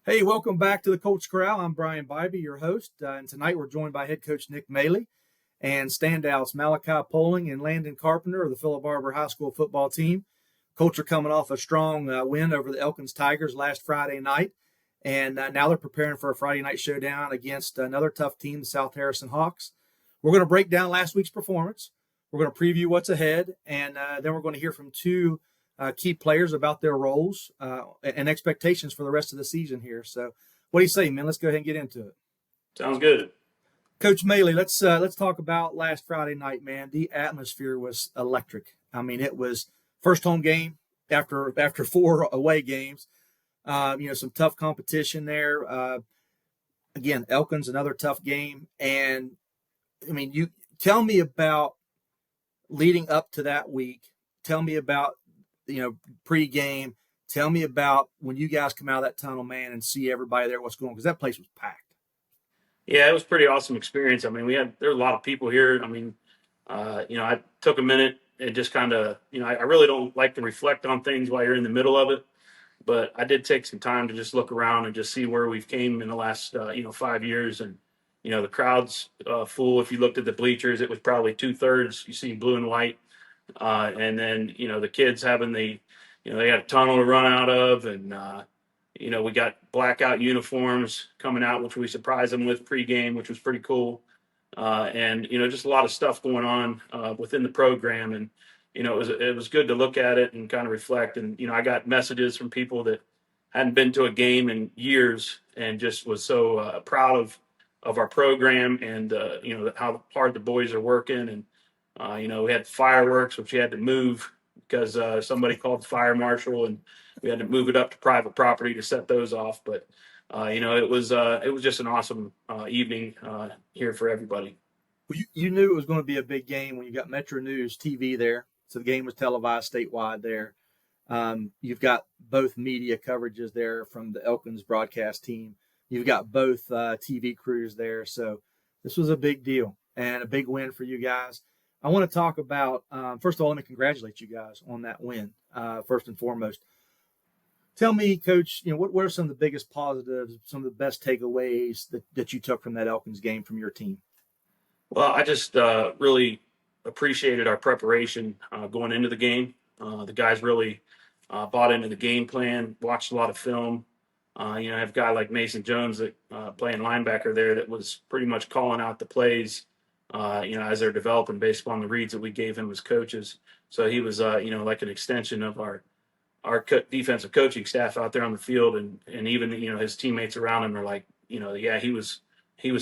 Hey, welcome back to the Colts Corral. I'm Brian Bibey, your host, and tonight we're joined by head coach Nick Mayle and standouts Malachi Poling and Landyn Carpenter of the Philip Barber High School football team. Colts are coming off a strong win over the Elkins Tigers last Friday night, and now they're preparing for a Friday night showdown against another tough team, the South Harrison Hawks. We're going to break down last week's performance. We're going to preview what's ahead, and then we're going to hear from two key players about their roles and expectations for the rest of the season here. So, what do you say, man? Let's go ahead and get into it. Sounds good. Coach Mayle, let's talk about last Friday night, man. The atmosphere was electric. I mean, it was first home game after four away games. Some tough competition there. Again, Elkins, another tough game. And, I mean, you tell me about leading up to that week. Tell me about pre-game. Tell me about when you guys come out of that tunnel, man, and see everybody there, what's going on, because that place was packed. Yeah, it was a pretty awesome experience. I mean, there were a lot of people here. I mean, I took a minute and just kind of, I really don't like to reflect on things while you're in the middle of it, but I did take some time to just look around and just see where we've came in the last, 5 years. And, the crowd's full. If you looked at the bleachers, it was probably 2/3. You see blue and white. And then, the kids having they got a tunnel to run out of, and, we got blackout uniforms coming out, which we surprised them with pregame, which was pretty cool. And, just a lot of stuff going on within the program. And, it was good to look at it and kind of reflect. And, I got messages from people that hadn't been to a game in years and just was so proud of our program and, how hard the boys are working. And, we had fireworks, which we had to move because somebody called the fire marshal, and we had to move it up to private property to set those off. But it was just an awesome evening here for everybody. Well, you knew it was going to be a big game when you got Metro News TV there, so the game was televised statewide there. You've got both media coverages there from the Elkins broadcast team. You've got both TV crews there, so this was a big deal and a big win for you guys. I want to talk about, first of all, let me congratulate you guys on that win, first and foremost. Tell me, Coach, what are some of the biggest positives, some of the best takeaways that you took from that Elkins game from your team? Well, I just really appreciated our preparation going into the game. The guys really bought into the game plan, watched a lot of film. I have a guy like Mason Jones that playing linebacker there that was pretty much calling out the plays, as they're developing based upon the reads that we gave him as coaches. So he was, like an extension of our defensive coaching staff out there on the field, and even his teammates around him are like, yeah, he was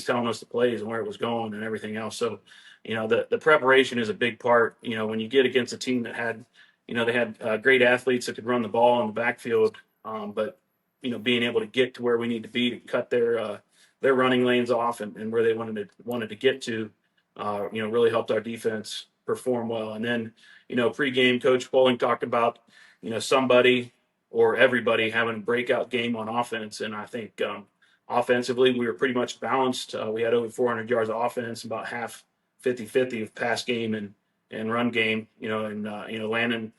telling us the plays and where it was going and everything else. So, the preparation is a big part. When you get against a team that had, they had great athletes that could run the ball in the backfield, but being able to get to where we need to be to cut their running lanes off and where they wanted to get to, really helped our defense perform well. And then, pregame, Coach Poling talked about, somebody or everybody having a breakout game on offense. And I think offensively, we were pretty much balanced. We had over 400 yards of offense, about half 50-50 of pass game and run game, Landon,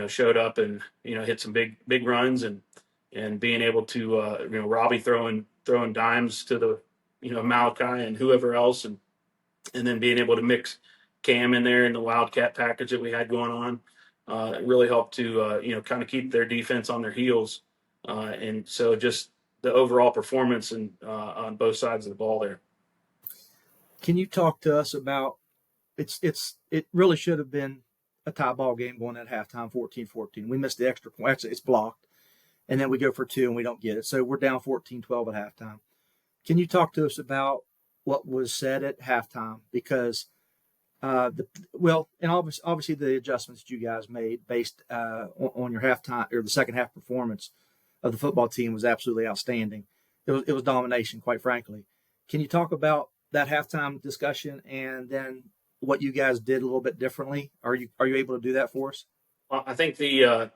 showed up and, hit some big runs and being able to, Robbie throwing dimes to the, Malachi and whoever else. And then being able to mix Cam in there in the Wildcat package that we had going on, it really helped to, kind of keep their defense on their heels. And so just the overall performance and on both sides of the ball there. Can you talk to us about it really should have been a tie ball game going at halftime, 14-14. We missed the extra point. Actually, it's blocked. And then we go for two and we don't get it. So we're down 14-12 at halftime. Can you talk to us about what was said at halftime? Because, and obviously the adjustments that you guys made based on your halftime or the second half performance of the football team was absolutely outstanding. It was domination, quite frankly. Can you talk about that halftime discussion and then what you guys did a little bit differently? Are you able to do that for us? Well, I think the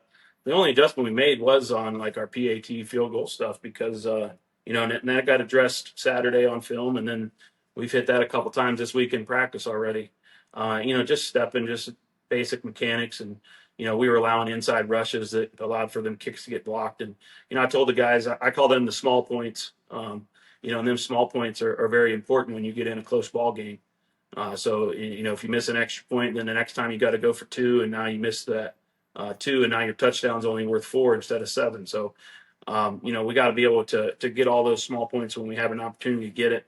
only adjustment we made was on like our PAT field goal stuff because, and that got addressed Saturday on film. And then we've hit that a couple times this week in practice already. Just stepping, just basic mechanics and, we were allowing inside rushes that allowed for them kicks to get blocked. And, I told the guys, I call them the small points, and them small points are very important when you get in a close ball game. So, if you miss an extra point, then the next time you got to go for two, and now you miss that two, and now your touchdown's only worth 4 instead of 7. So, we got to be able to get all those small points when we have an opportunity to get it.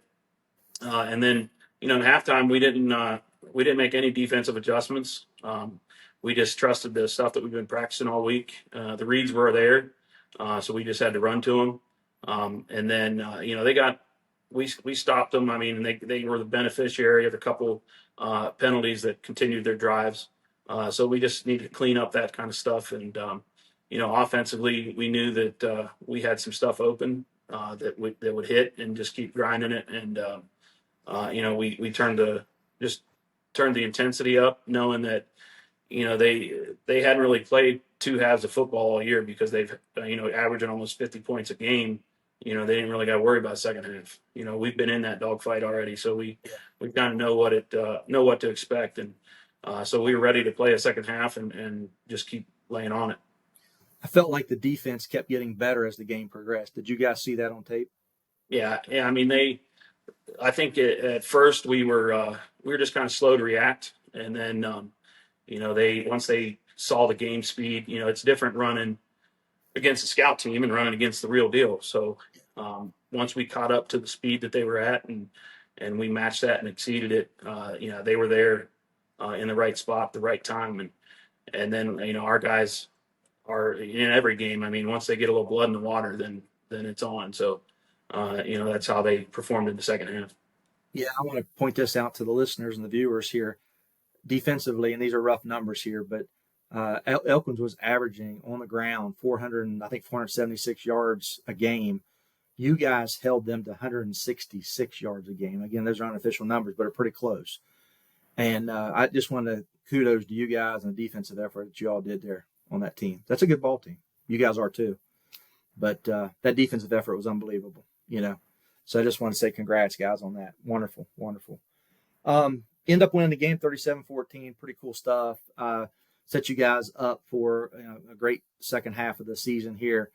And then, in halftime, we didn't make any defensive adjustments. We just trusted the stuff that we've been practicing all week. The reads were there, so we just had to run to them. And then, we stopped them. I mean, they were the beneficiary of a couple penalties that continued their drives. So we just needed to clean up that kind of stuff. And, offensively, we knew that we had some stuff open that would hit, and just keep grinding it. And, we turned the intensity up, knowing that, they hadn't really played 2 halves of football all year, because they've, averaging almost 50 points a game. They didn't really got to worry about second half. We've been in that dogfight already, so we kind of know what to expect. And so we were ready to play a second half and just keep laying on it. I felt like the defense kept getting better as the game progressed. Did you guys see that on tape? Yeah. I mean, I think at first we were just kind of slow to react, and then once they saw the game speed, it's different running against a scout team and running against the real deal. So once we caught up to the speed that they were at, and we matched that and exceeded it, they were there in the right spot, the right time, and then our guys are in every game. I mean, once they get a little blood in the water, then it's on. So that's how they performed in the second half. Yeah, I want to point this out to the listeners and the viewers here. Defensively, and these are rough numbers here, but Elkins was averaging on the ground 476 yards a game. You guys held them to 166 yards a game. Again, those are unofficial numbers, but are pretty close. And I just want to kudos to you guys and the defensive effort that you all did there on that team. That's a good ball team. You guys are too. But that defensive effort was unbelievable, So I just want to say congrats, guys, on that. Wonderful, wonderful. End up winning the game 37-14. Pretty cool stuff. Set you guys up for a great second half of the season here.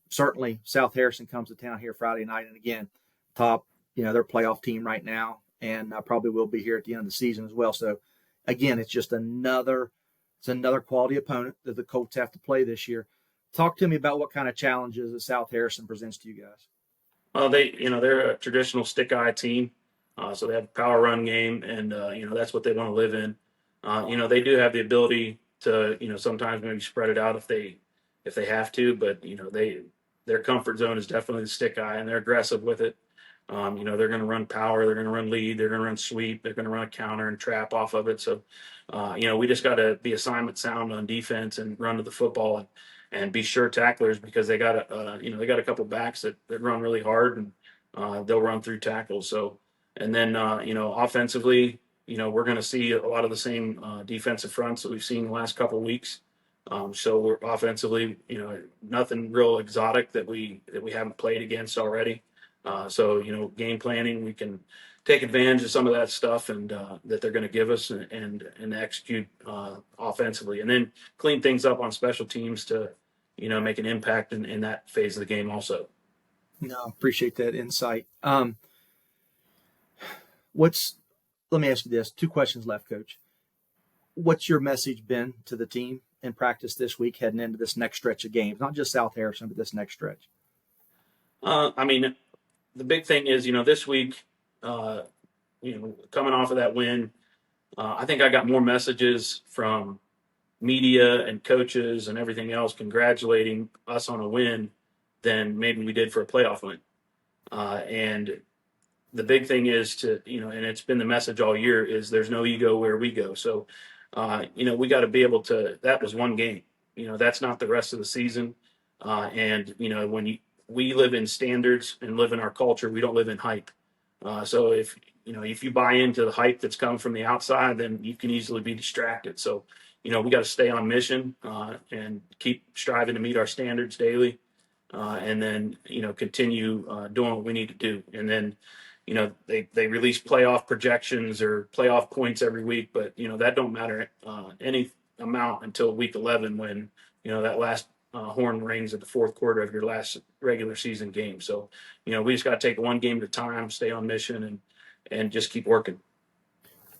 Certainly, South Harrison comes to town here Friday night, and again, top, their playoff team right now, and probably will be here at the end of the season as well. So, again, it's just another quality opponent that the Colts have to play this year. Talk to me about what kind of challenges that South Harrison presents to you guys. Well, they're a traditional stick-eye team. So they have a power run game, and, that's what they want to live in. They do have the ability to, sometimes maybe spread it out if they have to, but, their comfort zone is definitely the stick eye, and they're aggressive with it. They're going to run power, they're going to run lead, they're going to run sweep, they're going to run a counter and trap off of it. So, we just got to be assignment sound on defense and run to the football and be sure tacklers, because they got a couple backs that run really hard, and they'll run through tackles. So, and then, offensively, we're going to see a lot of the same defensive fronts that we've seen the last couple of weeks. So we're offensively, nothing real exotic that we haven't played against already. So, game planning, we can take advantage of some of that stuff and that they're going to give us and execute offensively, and then clean things up on special teams to, make an impact in that phase of the game also. No, appreciate that insight. Let me ask you this. 2 questions left, Coach. What's your message been to the team in practice this week heading into this next stretch of games? Not just South Harrison, but this next stretch. I mean, the big thing is, this week, coming off of that win, I think I got more messages from media and coaches and everything else congratulating us on a win than maybe we did for a playoff win. And the big thing is and it's been the message all year, is there's no ego where we go. So, we got to be able to, that was one game, that's not the rest of the season. And, when we live in standards and live in our culture, we don't live in hype. So if you buy into the hype that's coming from the outside, then you can easily be distracted. So, we got to stay on mission and keep striving to meet our standards daily. And then, continue doing what we need to do. And then, they release playoff projections or playoff points every week, but, that don't matter amount until week 11 when, that last horn rings at the fourth quarter of your last regular season game. So, we just got to take it one game at a time, stay on mission, and just keep working.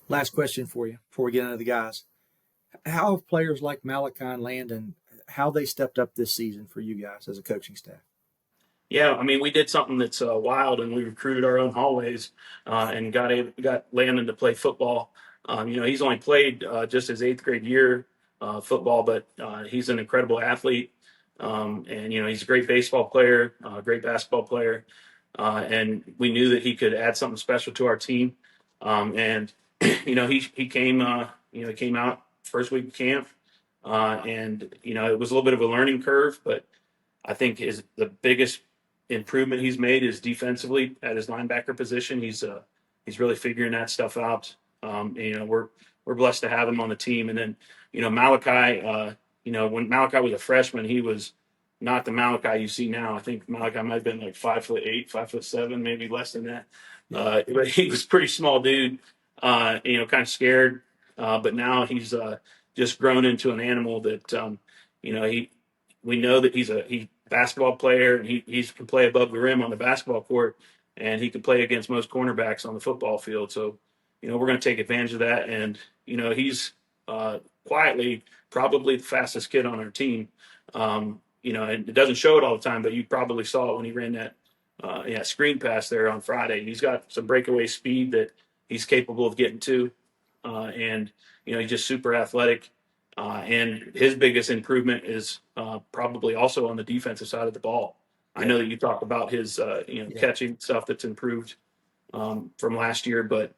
Last question for you before we get into the guys. How have players like Malachi and Landon, how they stepped up this season for you guys as a coaching staff? Yeah, I mean, we did something that's wild, and we recruited our own hallways and got Landon to play football. He's only played just his 8th grade year football, but he's an incredible athlete, and he's a great baseball player, great basketball player, and we knew that he could add something special to our team. And he came came out first week of camp, and it was a little bit of a learning curve, but I think the biggest improvement he's made is defensively at his linebacker position. He's really figuring that stuff out. We're blessed to have him on the team. And then, Malachi, when Malachi was a freshman, he was not the Malachi you see now. I think Malachi might have been like 5'8", 5'7", maybe less than that. But he was a pretty small dude, kind of scared. But now he's just grown into an animal that, we know that he's a basketball player, and he can play above the rim on the basketball court, and he can play against most cornerbacks on the football field. So, we're going to take advantage of that. And, he's quietly probably the fastest kid on our team. And it doesn't show it all the time, but you probably saw it when he ran that screen pass there on Friday. He's got some breakaway speed that he's capable of getting to. And, he's just super athletic. And his biggest improvement is probably also on the defensive side of the ball. I know that you talked about his, catching stuff that's improved from last year, but,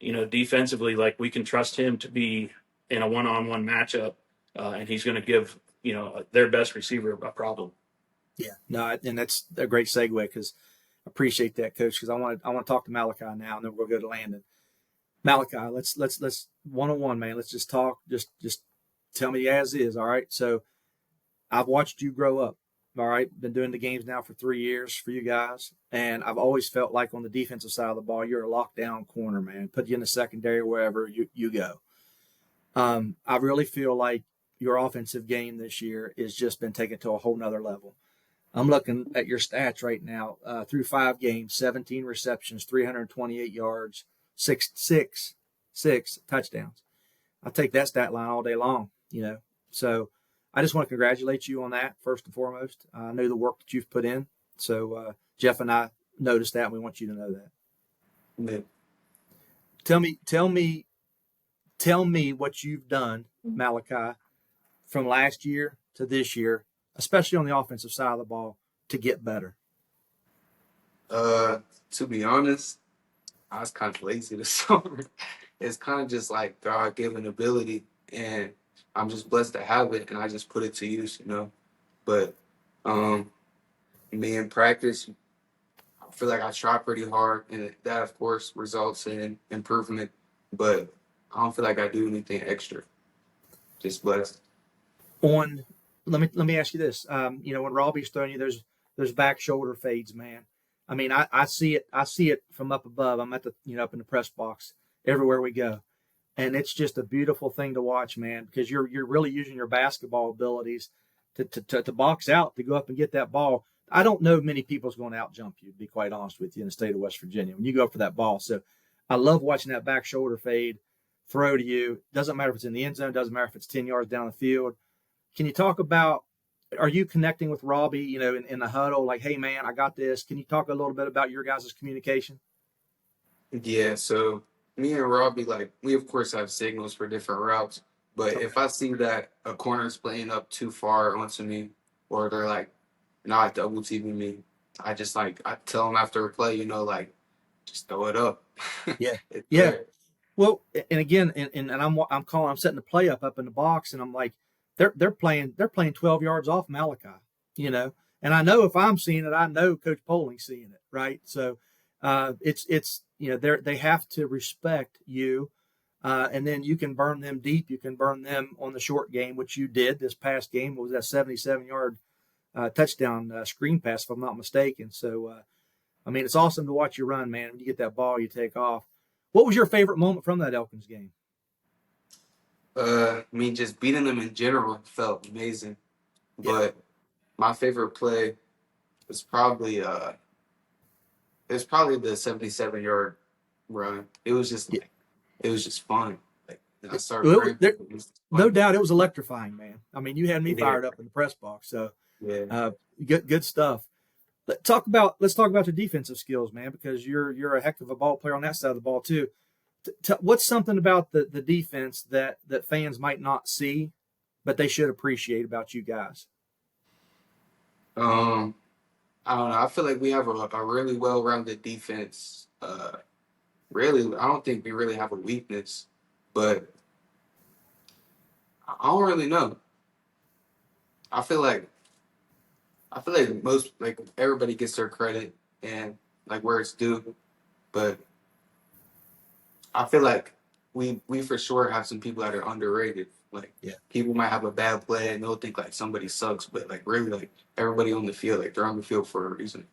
defensively, like, we can trust him to be in a one-on-one matchup, and he's going to give, their best receiver a problem. Yeah, no, and that's a great segue because I appreciate that, Coach, because I want to talk to Malachi now, and then we'll go to Landon. Malachi, let's one-on-one, man. Let's just talk. Just tell me as is, all right? So I've watched you grow up, all right? Been doing the games now for 3 years for you guys, and I've always felt like on the defensive side of the ball, you're a lockdown corner, man. Put you in the secondary wherever you go. I really feel like your offensive game this year has just been taken to a whole nother level. I'm looking at your stats right now. Through 5 games, 17 receptions, 328 yards, six touchdowns. I'll take that stat line all day long, So I just want to congratulate you on that, first and foremost. I know the work that you've put in. So Jeff and I noticed that, and we want you to know that. Yeah. Tell me what you've done, Malachi, from last year to this year, especially on the offensive side of the ball, to get better. To be honest, I was kind of lazy this summer. It's kind of just like God-given ability, and I'm just blessed to have it, and I just put it to use, But me in practice, I feel like I try pretty hard, and that, of course, results in improvement. But I don't feel like I do anything extra. Just blessed. Let me ask you this. When Robbie's throwing you those back shoulder fades, man. I mean, I see it. I see it from up above. I'm at the up in the press box everywhere we go, and it's just a beautiful thing to watch, man. Because you're really using your basketball abilities to box out, to go up and get that ball. I don't know many people's going to out jump you, to be quite honest with you, in the state of West Virginia when you go up for that ball. So I love watching that back shoulder fade throw to you. Doesn't matter if it's in the end zone. Doesn't matter if it's 10 yards down the field. Can you talk about? Are you connecting with Robbie, in the huddle? Like, hey, man, I got this. Can you talk a little bit about your guys' communication? Yeah, so me and Robbie, we, of course, have signals for different routes. But if I see that a corner's playing up too far onto me, or they're, not double-teaming me, I just, I tell them after a play, just throw it up. Yeah. Yeah. There. Well, and again, and I'm setting the play up in the box, and I'm like, they're playing 12 yards off Malachi, and I know if I'm seeing it, I know Coach Poling's seeing it, right? So it's they have to respect you, and then you can burn them deep. You can burn them on the short game, which you did this past game. What was that 77-yard touchdown screen pass, if I'm not mistaken? So it's awesome to watch you run, man. When you get that ball, you take off. What was your favorite moment from that Elkins game? I mean, just beating them in general felt amazing. Yeah. But my favorite play was probably the 77-yard run. It was just Yeah. like it was just fun. Like I started Well, praying for there, it. It was no fun. doubt it was electrifying, man. I mean, you had me Yeah, fired up in the press box. So yeah. uh, good stuff. Let's talk about your defensive skills, man, because you're a heck of a ball player on that side of the ball too. What's something about the defense that fans might not see, but they should appreciate about you guys? Um, I don't know. I feel like we have a really well-rounded defense. Really, I don't think we really have a weakness, but I don't really know. I feel like most like everybody gets their credit and like where it's due, but I feel like we for sure have some people that are underrated. Like Yeah, people might have a bad play and they'll think like somebody sucks, but like really like everybody on the field, like they're on the field for a reason.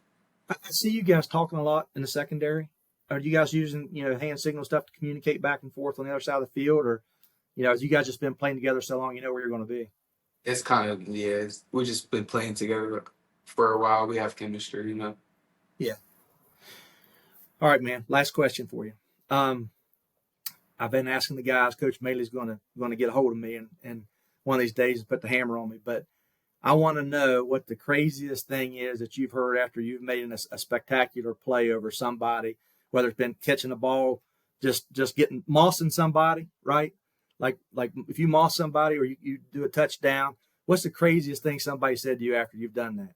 I see you guys talking a lot in the secondary. Are you guys using hand signal stuff to communicate back and forth on the other side of the field, or have you guys just been playing together so long you know where you're going to be? It's kind of we just been playing together for a while. We have chemistry, you know. Yeah. All right, man. Last question for you. I've been asking the guys. Coach Mayley's going to get a hold of me and one of these days put the hammer on me. But I want to know what the craziest thing is that you've heard after you've made a spectacular play over somebody, whether it's been catching a ball, just getting mossing somebody, right? Like if you moss somebody or you do a touchdown, what's the craziest thing somebody said to you after you've done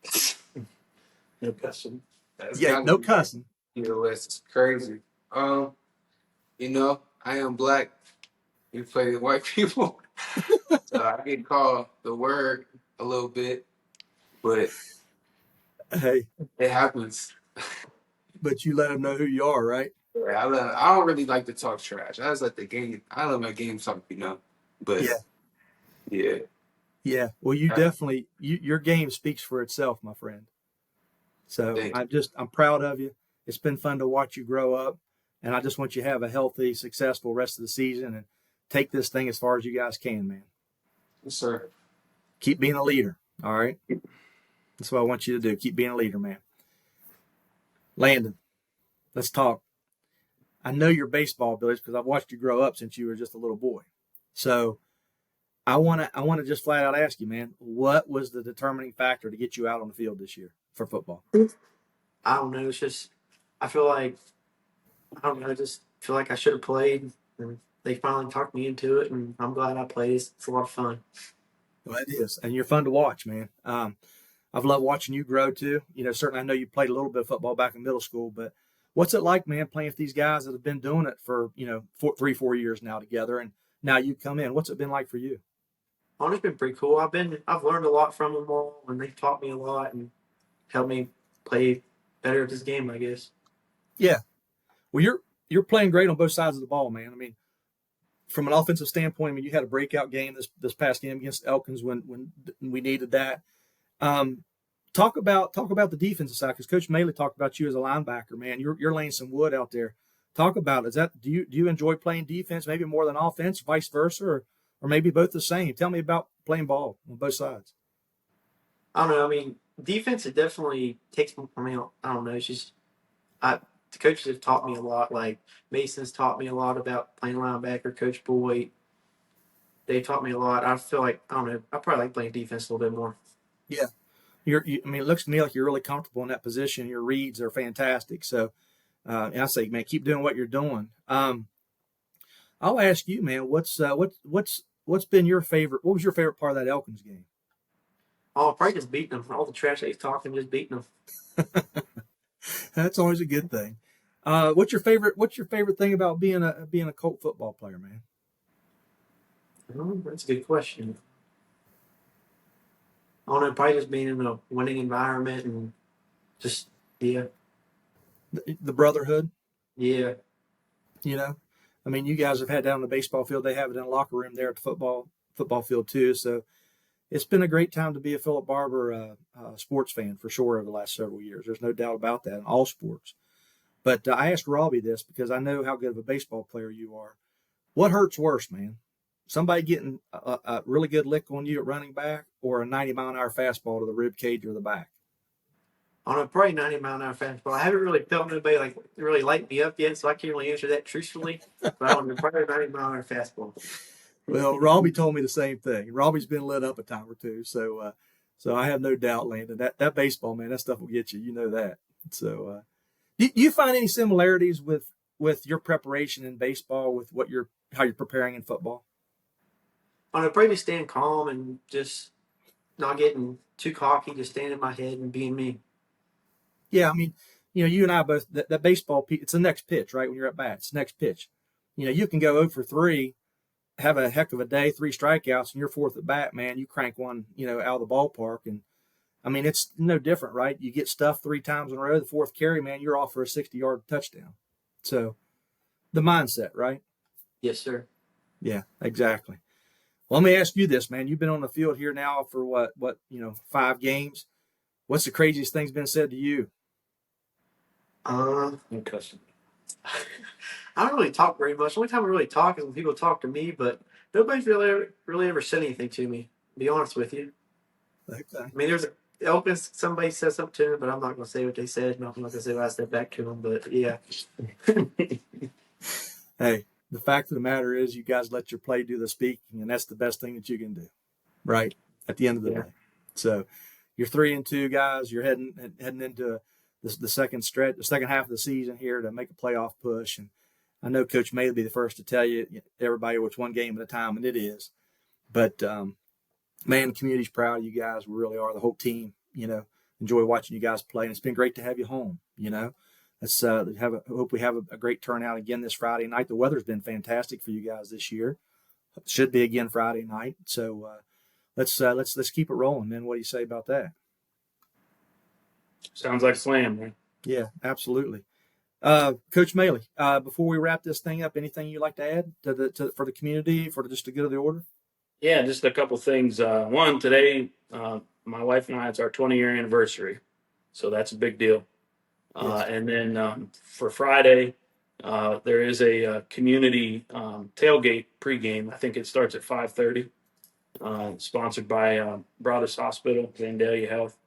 that? No question. That's Yeah, gotta no be cussing. it's crazy. You know, I am black. You play with white people, so I get called the word a little bit, but Hey, it happens. but you let them know who you are, right? I don't really like to talk trash. I just let the game. I let my game talk, you know. But Yeah. yeah, Yeah. Well, you I definitely your game speaks for itself, my friend. So think I'm proud of you. It's been fun to watch you grow up, and I just want you to have a healthy, successful rest of the season and take this thing as far as you guys can, man. yes, sir. Keep being a leader. All right. That's what I want you to do. Keep being a leader, man. Landon, let's talk. I know your baseball abilities because I've watched you grow up since you were just a little boy. So I wanna just flat out ask you, man, what was the determining factor to get you out on the field this year for football? I don't know. It's just I feel like I don't know. I just feel like I should have played, and they finally talked me into it, and I'm glad I played. It's a lot of fun. Well, it is, and you're fun to watch, man. I've loved watching you grow too. Certainly I know you played a little bit of football back in middle school, but what's it like, man, playing with these guys that have been doing it for 4 years now together, and now you come in? What's it been like for you? Oh, it's been pretty cool. I've learned a lot from them all, and they've taught me a lot and helped me play better at this game. I guess. Yeah, well, you're playing great on both sides of the ball, man. I mean, from an offensive standpoint, I mean, you had a breakout game this past game against Elkins when we needed that. Um, talk about the defensive side because Coach Mayle talked about you as a linebacker, man. You're laying some wood out there. Talk about it. Do you enjoy playing defense maybe more than offense, vice versa, or maybe both the same? Tell me about playing ball on both sides. I don't know. I mean, defense it definitely takes. I mean, I don't know. It's just I. The coaches have taught me a lot. Like Mason's taught me a lot about playing linebacker. Coach Boyd, they taught me a lot. I feel like I don't know. I probably like playing defense a little bit more. Yeah, I mean, it looks to me like you're really comfortable in that position. Your reads are fantastic. So, and I say, man, keep doing what you're doing. I'll ask you, man, what's been your favorite? What was your favorite part of that Elkins game? Oh, probably just beating them. All the trash they talking, just beating them. That's always a good thing. What's your favorite thing about being a Colt football player, man? Oh, that's a good question. I don't know. Probably just being in a winning environment and just yeah, The brotherhood, yeah. you know. I mean, you guys have had down on the baseball field. They have it in a locker room there at the football field too. So it's been a great time to be a Philip Barber sports fan for sure over the last several years. There's no doubt about that in all sports. But I asked Robbie this because I know how good of a baseball player you are. What hurts worse, man? somebody getting a really good lick on you at running back or a 90-mile-an-hour fastball to the rib cage or the back? On a probably 90-mile-an-hour fastball. I haven't really felt nobody like really light me up yet, so I can't really answer that truthfully. But on a probably 90-mile-an-hour fastball. Well, Robbie told me the same thing. Robbie's been lit up a time or two, so I have no doubt, Landon, that baseball, man, that stuff will get you. You know that. So, do you find any similarities with your preparation in baseball with how you're preparing in football? On a probably staying calm and just not getting too cocky, just staying in my head and being me. Yeah, I mean, you and I both, that baseball, it's the next pitch, right? When you're at bat, it's the next pitch. You can go 0 for 3, have a heck of a day, 3 strikeouts, and you're fourth at bat, man. You crank one, out of the ballpark. And, I mean, it's no different, right? You get stuffed 3 times in a row, the fourth carry, man, you're off for a 60-yard touchdown. So, the mindset, right? Yes, sir. Yeah, exactly. Well, let me ask you this, man. You've been on the field here now for what 5 games. What's the craziest thing's been said to you? No cussing. I don't really talk very much. The only time I really talk is when people talk to me, but nobody's really ever said anything to me, to be honest with you. Okay. I mean, there's Elkins, somebody said something to him, but I'm not going to say what they said. I'm not going to say what I said back to them, but yeah. Hey, the fact of the matter is you guys let your play do the speaking, and that's the best thing that you can do, right, at the end of the day. So you're 3-2, guys. You're heading into the second half of the season here to make a playoff push. And I know Coach Mayle will be the first to tell you, everybody, it's one game at a time, and it is. But, man, the community's proud of you guys. We really are. The whole team, enjoy watching you guys play. And it's been great to have you home, Let's hope we have a great turnout again this Friday night. The weather's been fantastic for you guys this year. It should be again Friday night. So let's keep it rolling, man. What do you say about that? Sounds like slam, man. Yeah, absolutely. Coach Mayle, before we wrap this thing up, anything you'd like to add for the community, for just the good of the order? Yeah, just a couple things. One, today, my wife and I, it's our 20-year anniversary, so that's a big deal. Yes. And then for Friday, there is a community tailgate pregame. I think it starts at 5:30. Sponsored by Broadus Hospital, Vandalia Health.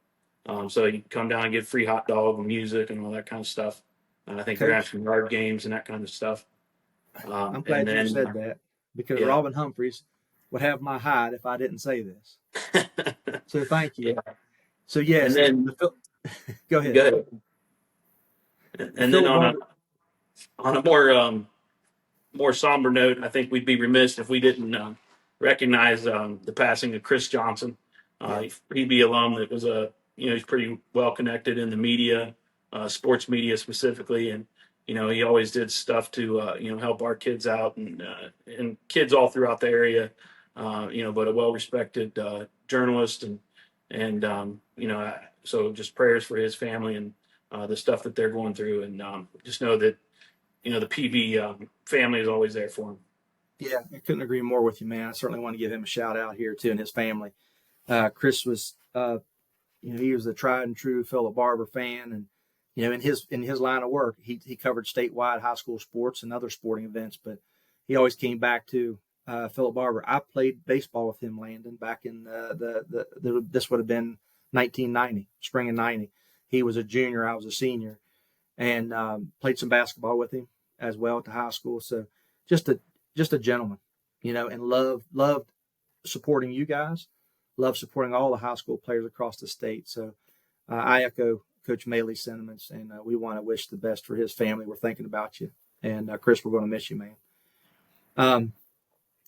So you can come down and get free hot dog and music and all that kind of stuff. I think they're having some yard games and that kind of stuff. I'm glad you said that, because Robin Humphreys would have my hide if I didn't say this. So thank you. Yeah. So yes, and then go ahead. And then on a more somber note, I think we'd be remiss if we didn't recognize the passing of Chris Johnson, PB alum that was he's pretty well connected in the media, sports media specifically, and he always did stuff to help our kids out and kids all throughout the area, but a well respected journalist and so just prayers for his family and the stuff that they're going through, and just know that the PB family is always there for him. Yeah, I couldn't agree more with you, man. I certainly want to give him a shout out here too, and his family. Chris was, he was a tried and true Philip Barber fan, and in his line of work, he covered statewide high school sports and other sporting events, but he always came back to Philip Barber. I played baseball with him, Landon, back in this would have been 1990, spring of '90. He was a junior, I was a senior, and played some basketball with him as well at the high school. So just a gentleman, and loved supporting you guys, loved supporting all the high school players across the state. So I echo Coach Mayle's sentiments, and we want to wish the best for his family. We're thinking about you, and Chris, we're going to miss you, man.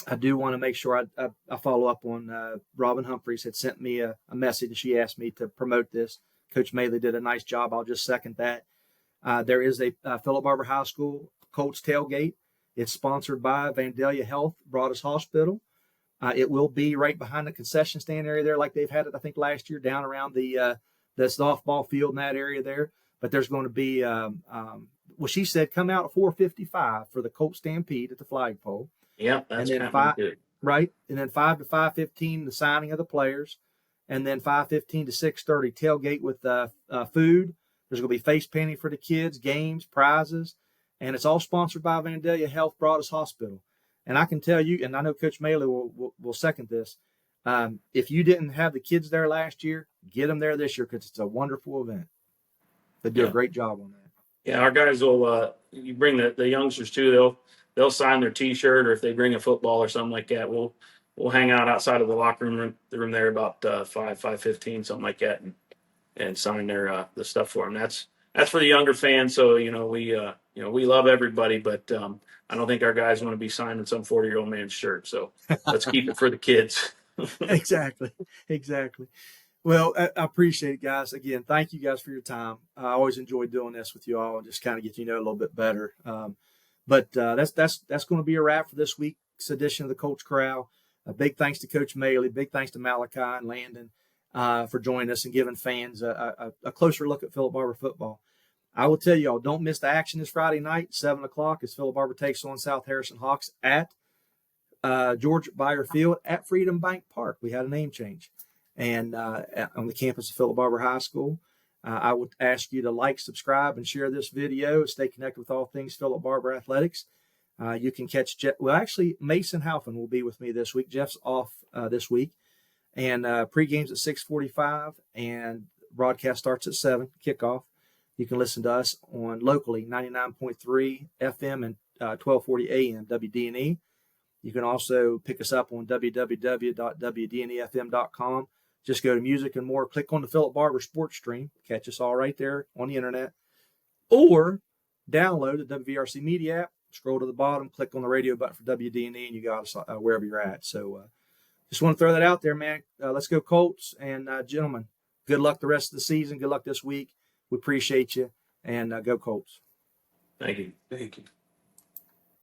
I do want to make sure I follow up on Robin Humphreys had sent me a message, and she asked me to promote this. Coach Mayle did a nice job. I'll just second that. There is a Philip Barber High School Colts tailgate. It's sponsored by Vandalia Health, Broadus Hospital. It will be right behind the concession stand area there, like they've had it, I think, last year, down around the softball field in that area there. But there's going to be, she said, come out at 4:55 for the Colts Stampede at the flagpole. Yeah, that's kind of good. Right, and then 5 to 5:15, the signing of the players. And then 5:15 to 6:30, tailgate with food. There's going to be face painting for the kids, games, prizes. And it's all sponsored by Vandalia Health, Broadus Hospital. And I can tell you, and I know Coach Mayle will second this. If you didn't have the kids there last year, get them there this year because it's a wonderful event. They do a great job on that. Yeah, our guys will. You bring the youngsters too. They'll sign their T-shirt, or if they bring a football or something like that, we'll hang out outside of the locker room there about 5:15, something like that, and sign their the stuff for them. That's for the younger fans. So we love everybody, but I don't think our guys want to be signing some 40-year-old man's shirt. So let's keep it for the kids. Exactly. Well, I appreciate it, guys. Again, thank you guys for your time. I always enjoy doing this with you all and just kind of get you know a little bit better. But that's going to be a wrap for this week's edition of the Colts Corral. A big thanks to Coach Mayle. Big thanks to Malachi and Landon for joining us and giving fans a closer look at Philip Barber football. I will tell you all, don't miss the action this Friday night, 7 o'clock, as Philip Barber takes on South Harrison Hawks at George Beyer Field at Freedom Bank Park. We had a name change. And on the campus of Philip Barber High School. I would ask you to like, subscribe, and share this video. Stay connected with all things Philip Barber Athletics. You can catch Jeff. Well, actually, Mason Halfin will be with me this week. Jeff's off this week. And pregame's at 6:45, and broadcast starts at 7, kickoff. You can listen to us on locally, 99.3 FM and 1240 AM, WDNE. You can also pick us up on www.wdnefm.com. Just go to music and more, click on the Philip Barber Sports Stream, catch us all right there on the internet, or download the WVRC Media app, scroll to the bottom, click on the radio button for WDNE, and you got us wherever you're at. So just want to throw that out there, man. Let's go Colts, and gentlemen, good luck the rest of the season. Good luck this week. We appreciate you, and go Colts. Thank you. Thank you.